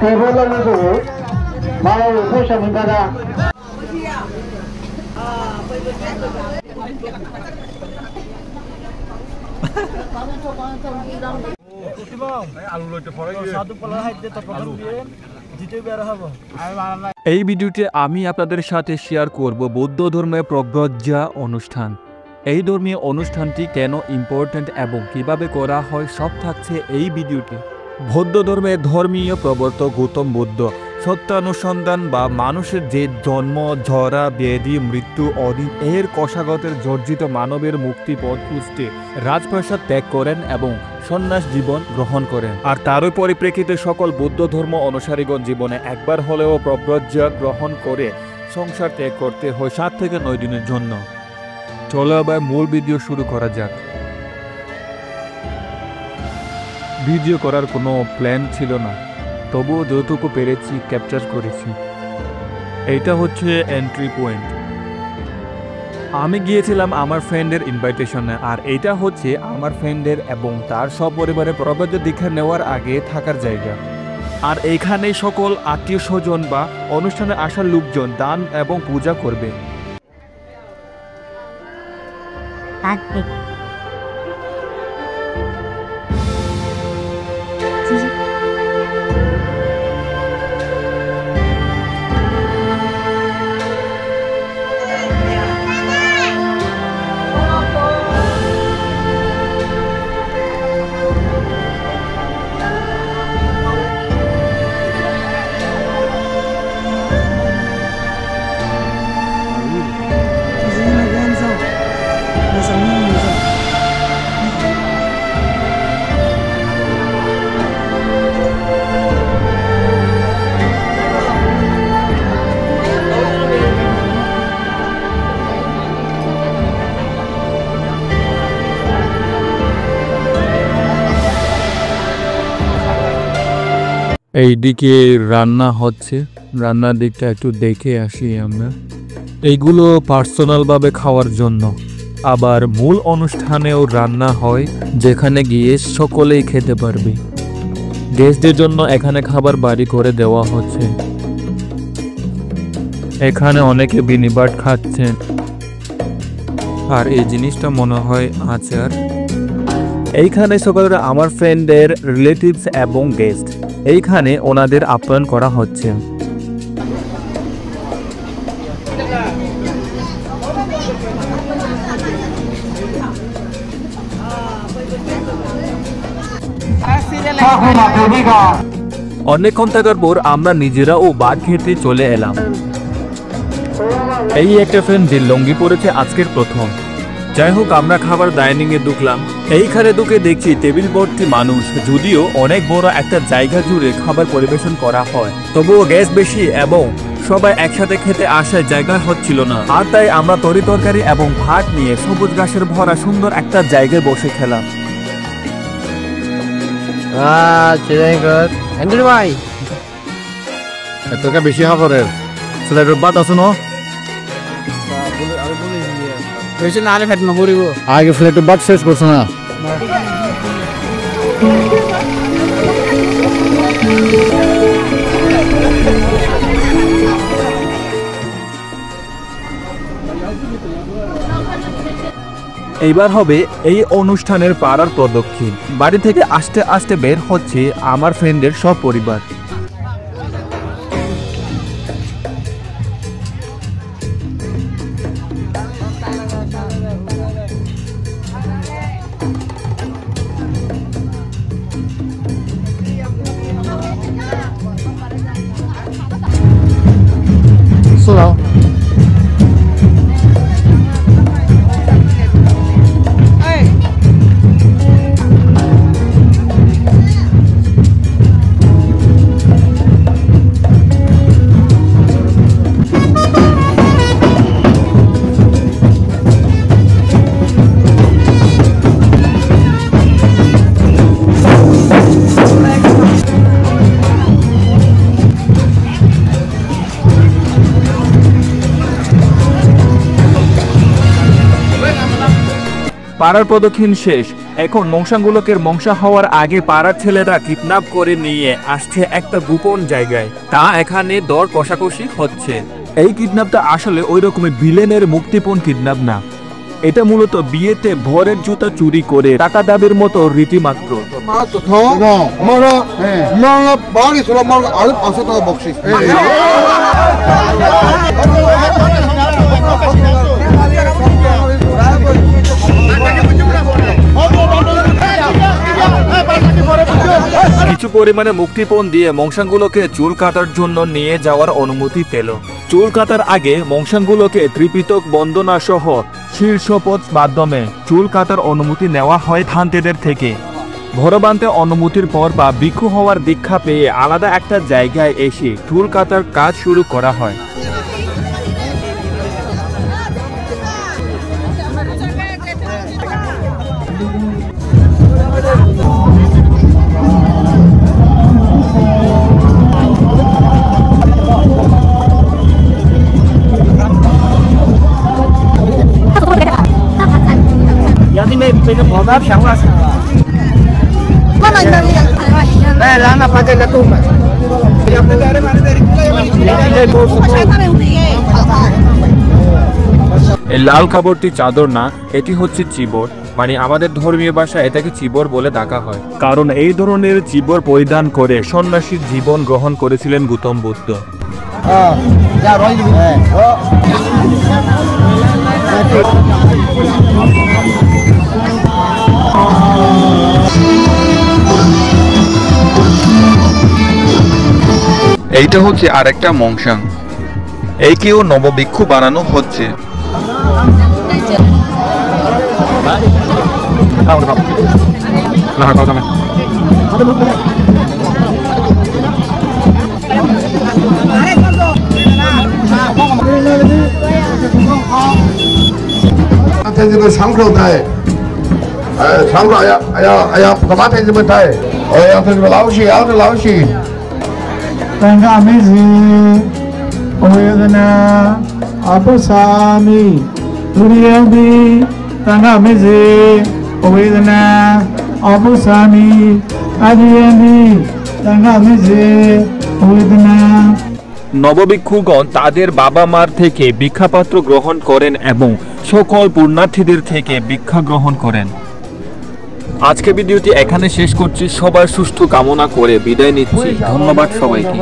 এই ভিডিওতে আমি আপনাদের সাথে শেয়ার করব বৌদ্ধ ধর্মের প্রব্রজ্জা অনুষ্ঠান। এই ধর্মীয় অনুষ্ঠানটি কেন ইম্পর্ট্যান্ট এবং কিভাবে করা হয় সব থাকছে এই ভিডিওতে। বৌদ্ধ ধর্মের ধর্মীয় প্রবর্তক গৌতম বুদ্ধ সত্যানুসন্ধান বা মানুষের যে জন্ম, ঝরা, ব্যাধি, মৃত্যু, অদিন এর কষাগতের জর্জিত মানবের মুক্তিপথ খুঁজতে রাজপ্রাসাদ ত্যাগ করেন এবং সন্ন্যাস জীবন গ্রহণ করেন। আর তারই পরিপ্রেক্ষিতে সকল বৌদ্ধ ধর্ম অনুসারীগণ জীবনে একবার হলেও প্রব্রজ্জা গ্রহণ করে সংসার ত্যাগ করতে হয় 7 থেকে 9 দিনের জন্য। চলো এবার মূল ভিডিও শুরু করা যাক। ভিডিও করার কোনো প্ল্যান ছিল না, তবুও যতটুকু পেরেছি ক্যাপচার করেছি। এইটা হচ্ছে এন্ট্রি পয়েন্ট। আমি গিয়েছিলাম আমার ফ্রেন্ডের ইনভাইটেশনে, আর এইটা হচ্ছে আমার ফ্রেন্ডের এবং তার সপরিবারে প্রব্রজ্জা দীক্ষা নেওয়ার আগে থাকার জায়গা। আর এইখানেই সকল আত্মীয় স্বজন বা অনুষ্ঠানে আসার লোকজন দান এবং পূজা করবে। এইদিকে রান্না হচ্ছে, রান্নার দিকটা একটু দেখে আসি আমরা। এইগুলো পার্সোনালভাবে খাওয়ার জন্য, আবার মূল অনুষ্ঠানেও রান্না হয় যেখানে গিয়ে সকলেই খেতে পারবে। গেস্টদের জন্য এখানে খাবার বাড়ি করে দেওয়া হচ্ছে। এখানে অনেকে বিনিবাট খাচ্ছেন, আর এই জিনিসটা মনে হয় আচার। এইখানে সকলেরা আমার ফ্রেন্ডের রিলেটিভস এবং গেস্ট, এইখানে ওনাদের আপ্যায়ন করা হচ্ছে। অনেকক্ষণ থাকার পর আমরা নিজেরাও ভাত খেতে চলে এলাম। এই একটা ফ্রেন্ড যে লুঙ্গি পরেছে আজকের প্রথম। যাই হোক, আমরা খাবার ডাইনিং এ ঢুকলাম। এইখানে ঢুকে দেখছি টেবিল ভর্তি মানুষ। যদিও অনেক বড় একটা জায়গা জুড়ে খাবার পরিবেশন করা হয়, তবুও গ্যাস বেশি এবং সবাই একসাথে খেতে আসায় জায়গা হচ্ছিল না। আর তাই আমরা তরি তরকারি এবং ভাত নিয়ে সবুজ ঘাসের ভরা সুন্দর একটা জায়গায় বসে খেলাম। বেশি খাবারের ছেলের বাদ আছে না, আগে ফ্লেটের বাদ শেষ করছো না। এইবার হবে এই অনুষ্ঠানের পাড়ার প্রদক্ষিণ। বাড়ি থেকে আস্তে আস্তে বের হচ্ছে আমার ফ্রেন্ডের সব পরিবার। পাড়ার প্রদক্ষিণ শেষ। এখন মংসাঙ্গুলোকের মংসা হওয়ার আগে পাড়ার ছেলেরা কিডন্যাপ করে নিয়ে আসছে একটা গোপন জায়গায়। তা এখানে দর কষাকষি হচ্ছে। এই কিডন্যাপটা আসলে ওই রকমের ভিলেনের মুক্তিপণ কিডন্যাপ না, এটা মূলত বিয়েতে ভরের জুতা চুরি করে টাকা দাবির মতো রীতিমাত্র। কিছু পরিমাণে মুক্তিপণ দিয়ে মংসাঙ্গুলোকে চুল কাটার জন্য নিয়ে যাওয়ার অনুমতি পেল। চুল কাটার আগে মংসাঙ্গুলোকে ত্রিপিটক বন্দনা সহ শীর্ষপদ মাধ্যমে চুল কাটার অনুমতি নেওয়া হয় থানতেদের থেকে। ভরবান্তে অনুমতির পর বা ভিক্ষু হওয়ার দীক্ষা পেয়ে আলাদা একটা জায়গায় এসে চুল কাটার কাজ শুরু করা হয়। এই লাল কাপড়টি চাদর না, এটি হচ্ছে চিবর, মানে আমাদের ধর্মীয় ভাষায় এটাকে চিবর বলে ডাকা হয়। কারণ এই ধরনের চিবর পরিধান করে সন্ন্যাসীর জীবন গ্রহণ করেছিলেন গৌতম বুদ্ধ। এইটা হচ্ছে আরেকটা মংসাং, এইকেও নবভিক্ষু বানানো হচ্ছে। নবভিক্ষুগণ তাদের বাবা মার থেকে ভিক্ষাপাত্র গ্রহণ করেন এবং সকল পুণ্যার্থীদের থেকে ভিক্ষা গ্রহণ করেন। আজকে ভিডিওটি এখানে শেষ করছি। সবার সুষ্ঠু কামনা করে বিদায় নিচ্ছি। ধন্যবাদ সবাইকে।